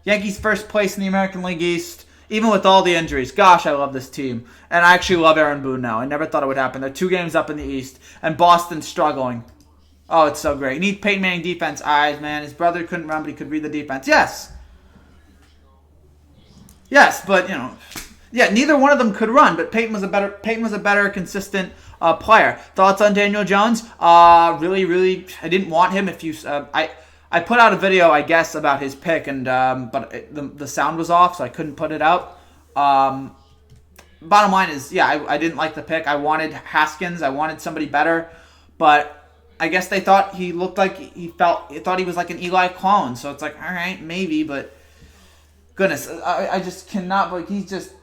Yankees first place in the American League East. Even with all the injuries. Gosh, I love this team. And I actually love Aaron Boone now. I never thought it would happen. They're 2 games up in the East. And Boston's struggling. Oh, it's so great. You need Peyton Manning defense eyes, man. His brother couldn't run, but he could read the defense. Yes. Yes, but, yeah, neither one of them could run, but Peyton was a better consistent player. Thoughts on Daniel Jones? Really, I didn't want him. I put out a video, I guess, about his pick, and but the sound was off, so I couldn't put it out. Bottom line is, yeah, I didn't like the pick. I wanted Haskins. I wanted somebody better, but I guess they thought he looked like he was like an Eli clone. So it's like, all right, maybe, but goodness, I just cannot. Like he's just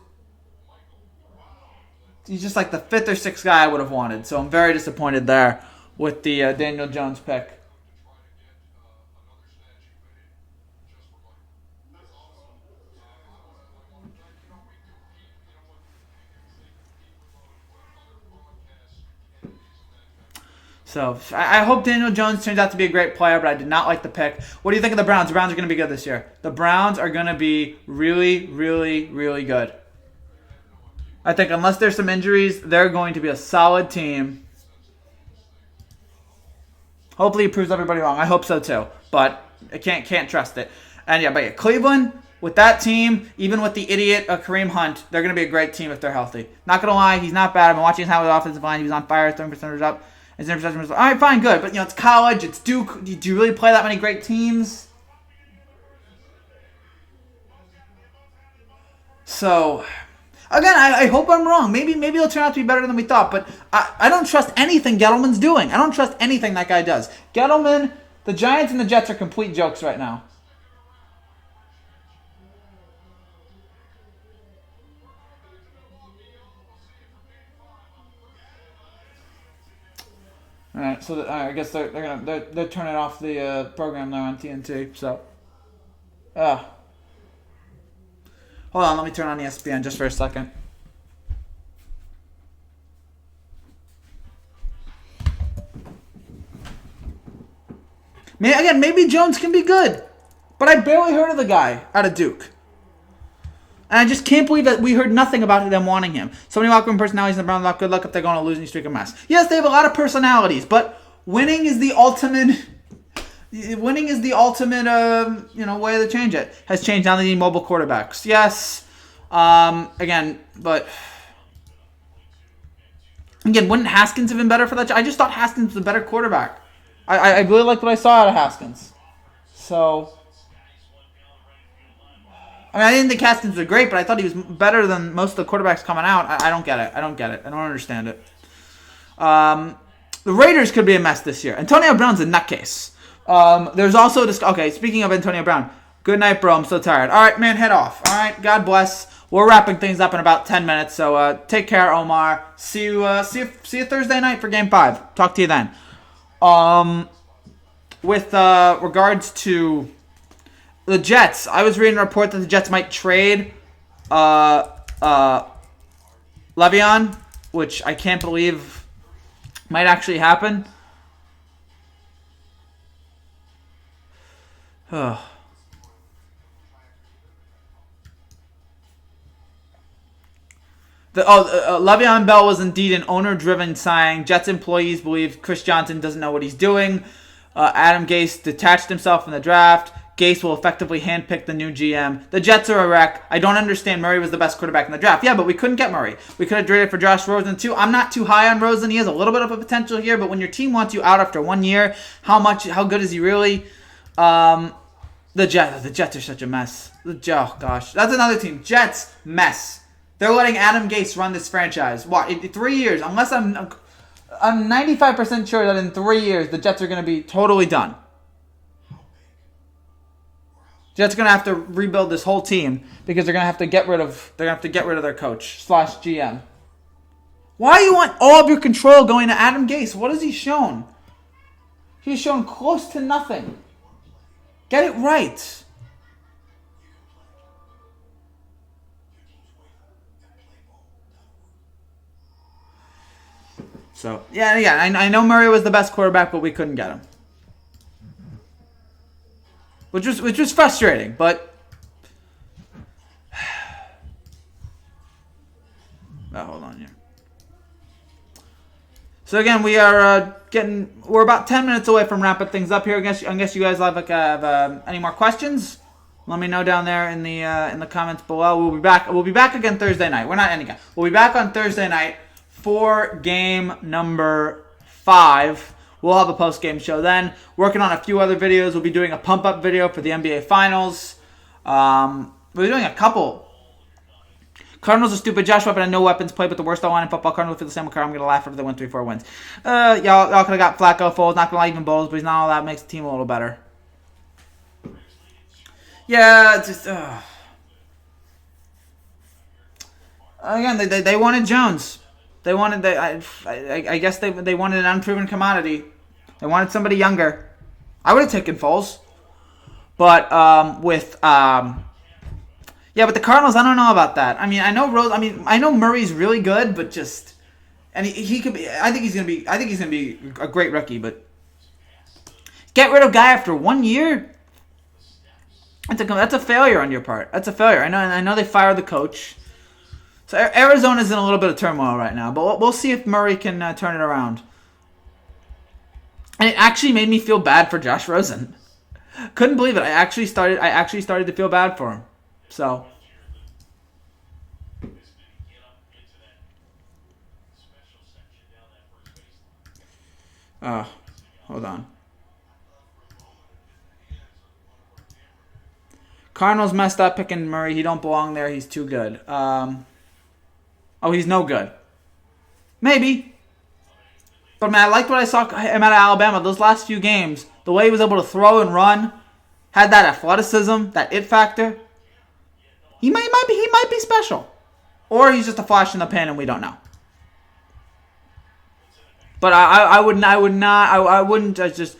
like the 5th or 6th guy I would have wanted. So I'm very disappointed there with the Daniel Jones pick. So I hope Daniel Jones turns out to be a great player, but I did not like the pick. What do you think of the Browns? The Browns are going to be good this year. The Browns are going to be really, really, really good. I think unless there's some injuries, they're going to be a solid team. Hopefully he proves everybody wrong. I hope so too, but I can't trust it. And yeah, Cleveland, with that team, even with the idiot Kareem Hunt, they're going to be a great team if they're healthy. Not going to lie, he's not bad. I've been watching how his offensive line. He was on fire, 30% up. His interception was all right, fine, good. But, it's college. It's Duke. Do you really play that many great teams? So, again, I hope I'm wrong. Maybe it'll turn out to be better than we thought. But I don't trust anything Gettleman's doing. I don't trust anything that guy does. Gettleman, the Giants and the Jets are complete jokes right now. All right, so I guess they're turning off the program now on TNT. So, hold on, let me turn on ESPN just for a second. Maybe Jones can be good, but I barely heard of the guy out of Duke. And I just can't believe that we heard nothing about them wanting him. So many locker room personalities in the Browns. Good luck if they're going to losing streak of mess. Yes, they have a lot of personalities, but winning is the ultimate. Winning is the ultimate, way to change it. Has changed now. They need mobile quarterbacks. Yes. Again, wouldn't Haskins have been better for that? I just thought Haskins was a better quarterback. I really liked what I saw out of Haskins. So. I didn't think Haskins was great, but I thought he was better than most of the quarterbacks coming out. I don't get it. I don't understand it. The Raiders could be a mess this year. Antonio Brown's a nutcase. There's also this. Okay, speaking of Antonio Brown, good night, bro. I'm so tired. All right, man, head off. All right, God bless. We're wrapping things up in about 10 minutes, so take care, Omar. See you Thursday night for Game 5. Talk to you then. With regards to the Jets, I was reading a report that the Jets might trade Le'Veon, which I can't believe might actually happen. Le'Veon Bell was indeed an owner-driven signing. Jets employees believe Chris Johnson doesn't know what he's doing. Adam Gase detached himself from the draft. Gase will effectively handpick the new GM. The Jets are a wreck. I don't understand. Murray was the best quarterback in the draft. Yeah, but we couldn't get Murray. We could have traded for Josh Rosen too. I'm not too high on Rosen. He has a little bit of a potential here, but when your team wants you out after 1 year, how good is he really? The Jets are such a mess. Oh gosh, that's another team. Jets mess. They're letting Adam Gase run this franchise. What, in 3 years? Unless I'm 95% sure that in 3 years the Jets are going to be totally done. Jets are going to have to rebuild this whole team because they're going to have to get rid of their coach / GM. Why do you want all of your control going to Adam Gase? What has he shown? He's shown close to nothing. Get it right. So, yeah, I know Murray was the best quarterback, but we couldn't get him. Which was frustrating, but hold on here. So again, we're about 10 minutes away from wrapping things up here. I guess you guys have any more questions? Let me know down there in the comments below. We'll be back again Thursday night. We're not ending it. We'll be back on Thursday night for game number 5. We'll have a post-game show then. Working on a few other videos. We'll be doing a pump-up video for the NBA Finals. We're doing a couple. Cardinals are stupid. Josh Weapon had no weapons play, but the worst line in football. Cardinals feel the same with I'm going to laugh if they win 3-4 wins. Y'all could have got Flacco, Foles. Not going to lie, even Bowles, but he's not all that. Makes the team a little better. Yeah, it's just... Again, they wanted Jones. They wanted... I guess they wanted an unproven commodity. They wanted somebody younger. I would have taken Foles. But yeah, but the Cardinals, I don't know about that. I mean, I know Murray's really good, but just and he could be. I think he's gonna be a great rookie. But get rid of guy after 1 year. That's a failure on your part. That's a failure. I know they fired the coach. So Arizona's in a little bit of turmoil right now, but we'll see if Murray can turn it around. And it actually made me feel bad for Josh Rosen. Couldn't believe it. I actually started to feel bad for him. So. Hold on. Cardinals messed up picking Murray. He don't belong there. He's too good. He's no good. Maybe. But, man, I liked what I saw him out of Alabama. Those last few games, the way he was able to throw and run, had that athleticism, that it factor. He might be special. Or he's just a flash in the pan and we don't know. But I wouldn't just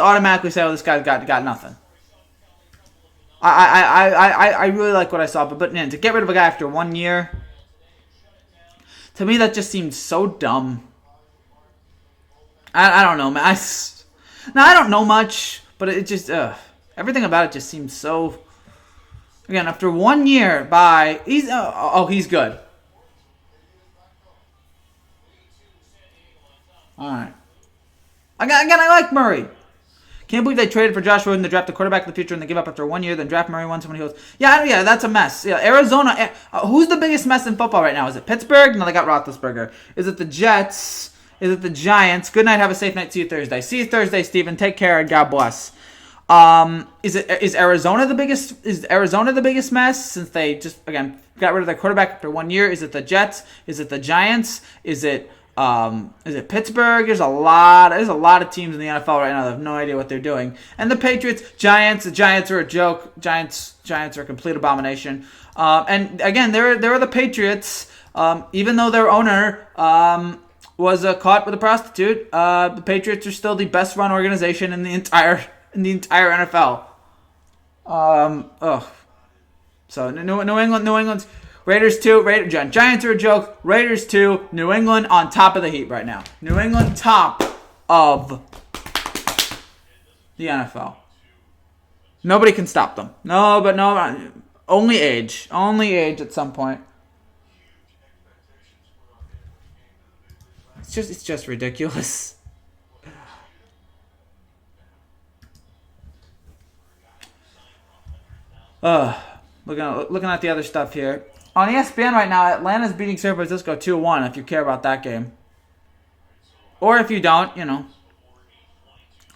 automatically say, oh, this guy's got nothing. I really like what I saw, but man, to get rid of a guy after 1 year, to me that just seems so dumb. I don't know, man. I don't know much, but it just everything about it just seems so. Again, after 1 year, he's good. All right. Again, I like Murray. Can't believe they traded for Josh Rosen to draft a quarterback in the future and they give up after 1 year, then draft Murray once somebody goes, yeah, that's a mess. Yeah, Arizona, who's the biggest mess in football right now? Is it Pittsburgh? No, they got Roethlisberger. Is it the Jets? Is it the Giants? Good night, have a safe night, see you Thursday. See you Thursday, Steven. Take care and God bless. Is Arizona the biggest mess since they just, again, got rid of their quarterback after 1 year? Is it the Jets? Is it the Giants? Is it Pittsburgh? There's a lot of teams in the NFL right now that have no idea what they're doing. And the Patriots, the Giants are a joke. Giants are a complete abomination. And again, there are the Patriots. Even though their owner was caught with a prostitute, the Patriots are still the best run organization in the entire NFL. So New England's Raiders 2, Giants are a joke. Raiders 2, New England on top of the heap right now. New England top of the NFL. Nobody can stop them. Only age at some point. It's just ridiculous. Looking at the other stuff here. On ESPN right now, Atlanta's beating San Francisco 2-1, if you care about that game. Or if you don't,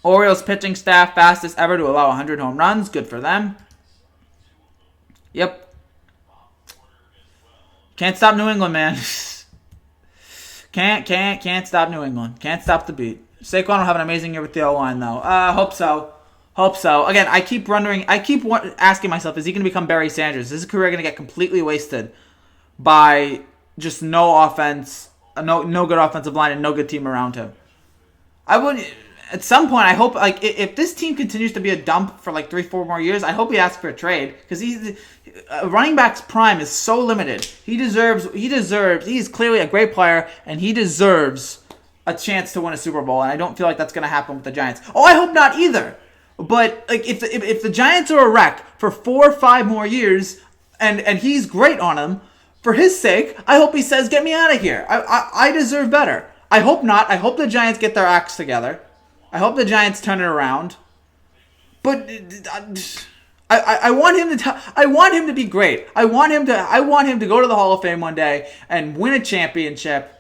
Orioles pitching staff fastest ever to allow 100 home runs. Good for them. Yep. Can't stop New England, man. Can't stop New England. Can't stop the beat. Saquon will have an amazing year with the O-line, though. Hope so. Again, I keep asking myself, is he going to become Barry Sanders? Is his career going to get completely wasted by just no offense, no good offensive line, and no good team around him? At some point, I hope, if this team continues to be a dump for 3-4 more years, I hope he asks for a trade, because running back's prime is so limited. He is clearly a great player, and he deserves a chance to win a Super Bowl, and I don't feel like that's going to happen with the Giants. I hope not either. But if the Giants are a wreck for 4 or 5 more years, and he's great on them, for his sake, I hope he says, "Get me out of here. I deserve better." I hope not. I hope the Giants get their acts together. I hope the Giants turn it around. But I want him to. I want him to be great. I want him to go to the Hall of Fame one day and win a championship.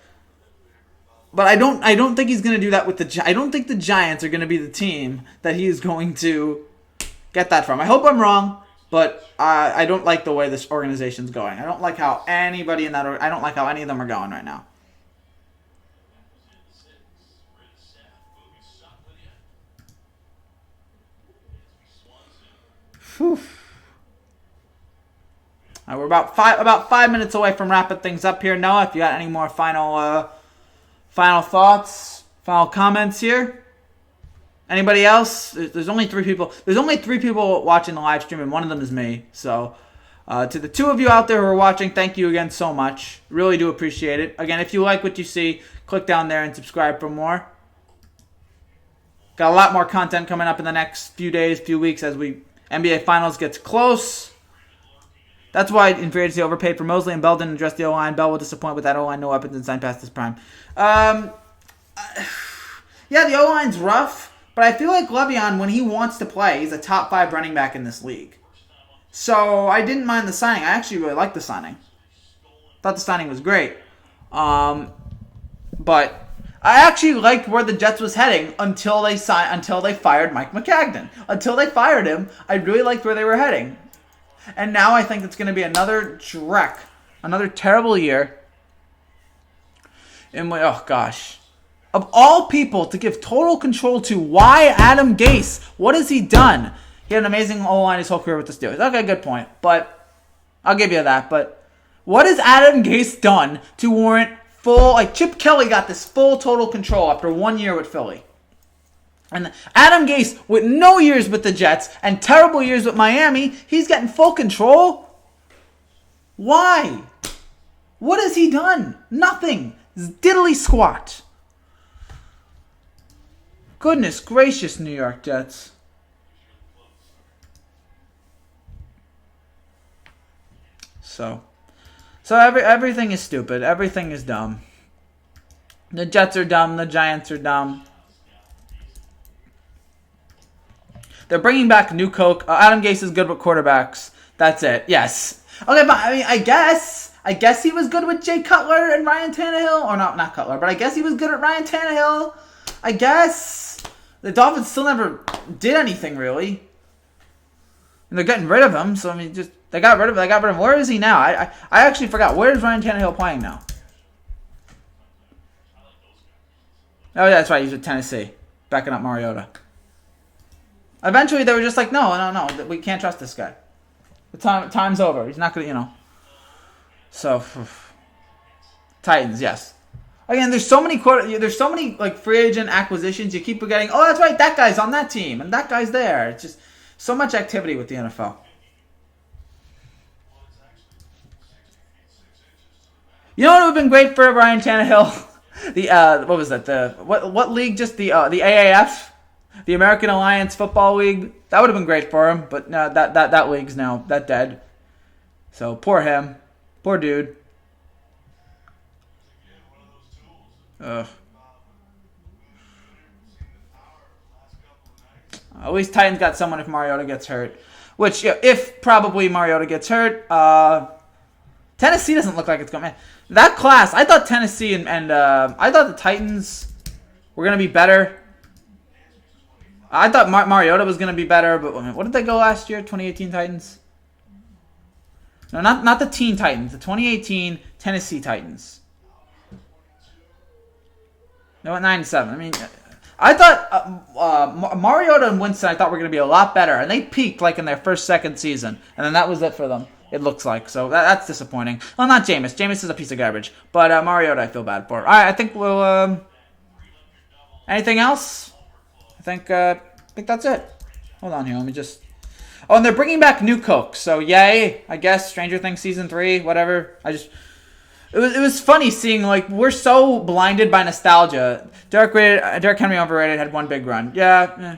But I don't think he's going to do that with I don't think the Giants are going to be the team that he is going to get that from. I hope I'm wrong, but I don't like the way this organization's going. I don't like how I don't like how any of them are going right now. Whew. We're about 5 minutes away from wrapping things up here. Noah, if you got any more final thoughts, final comments here? Anybody else? There's only 3 people. There's only 3 people watching the live stream, and one of them is me. So, To the two of you out there who are watching, thank you again so much. Really do appreciate it. Again, if you like what you see, click down there and subscribe for more. Got a lot more content coming up in the next few days, few weeks as NBA Finals gets close. That's why in free agency overpaid for Mosley and Bell didn't address the O-line. Bell will disappoint with that O-line, no weapons, and signed past his prime. Yeah, the O-line's rough, but I feel like Le'Veon, when he wants to play, he's a top 5 running back in this league. So I didn't mind the signing. I actually really liked the signing. Thought the signing was great. But I actually liked where the Jets was heading until they fired Mike McCagnon. Until they fired him, I really liked where they were heading. And now I think it's going to be another dreck, another terrible year. And oh gosh, of all people to give total control to, why Adam Gase? What has he done? He had an amazing O-line his whole career with the Steelers. Okay, good point, but I'll give you that. But what has Adam Gase done to warrant full? Like Chip Kelly got this full total control after 1 year with Philly. And Adam Gase, with no years with the Jets and terrible years with Miami, he's getting full control? Why? What has he done? Nothing. Diddly squat. Goodness gracious, New York Jets. So everything is stupid. Everything is dumb. The Jets are dumb. The Giants are dumb. They're bringing back new Coke. Adam Gase is good with quarterbacks. That's it. Yes. Okay, but I mean, I guess he was good with Jay Cutler and Ryan Tannehill. Or not Cutler, but I guess he was good at Ryan Tannehill. I guess. The Dolphins still never did anything, really. And they're getting rid of him, so I mean, just they got rid of him. Where is he now? I actually forgot. Where is Ryan Tannehill playing now? Oh, yeah, that's right. He's with Tennessee. Backing up Mariota. Eventually, they were just like, no, we can't trust this guy. The time's over. He's not going to, So, Titans, yes. Again, there's so many like free agent acquisitions. You keep forgetting, oh, that's right, that guy's on that team, and that guy's there. It's just so much activity with the NFL. You know what would have been great for Ryan Tannehill? What was that? What league? Just the AAF? The American Alliance Football League. That would have been great for him, but no, that league's now dead. So poor him, poor dude. Ugh. At least Titans got someone if Mariota gets hurt. Which, if probably Mariota gets hurt, Tennessee doesn't look like it's going. That class, I thought Tennessee and I thought the Titans were going to be better. I thought Mariota was going to be better, but what did they go last year? 2018 Titans? No, not the teen Titans. The 2018 Tennessee Titans. They went 9-7. I mean, I thought Mariota and Winston, I thought were going to be a lot better, and they peaked like in their second season, and then that was it for them. It looks like. So that's disappointing. Well, not Jameis. Jameis is a piece of garbage, but Mariota I feel bad for. All right, I think we'll. Anything else? I think that's it. Hold on here. Let me just. Oh, and they're bringing back new Coke. So yay! I guess Stranger Things season 3, whatever. It was funny seeing, like, we're so blinded by nostalgia. Derrick Henry overrated, had one big run. Yeah.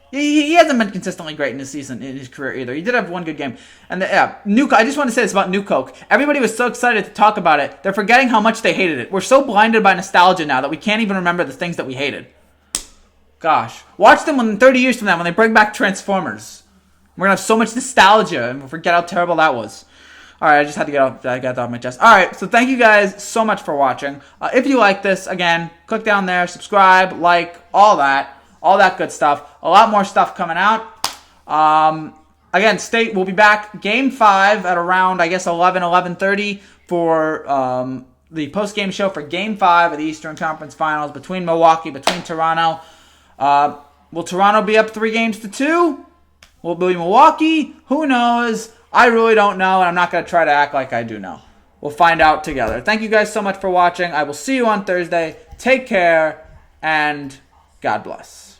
He hasn't been consistently great in his career either. He did have one good game. And new. I just want to say this about New Coke. Everybody was so excited to talk about it. They're forgetting how much they hated it. We're so blinded by nostalgia now that we can't even remember the things that we hated. Gosh, watch them when 30 years from now when they bring back Transformers. We're gonna have so much nostalgia and we'll forget how terrible that was. All right, I just had to get that off my chest. All right, so thank you guys so much for watching. If you like this, again, click down there, subscribe, like, all that good stuff. A lot more stuff coming out. Again, we'll be back Game 5 at around, I guess, 11:30 for the post-game show for Game 5 of the Eastern Conference Finals between Toronto. Will Toronto be up 3-2? Will it be Milwaukee? Who knows? I really don't know, and I'm not going to try to act like I do know. We'll find out together. Thank you guys so much for watching. I will see you on Thursday. Take care, and God bless.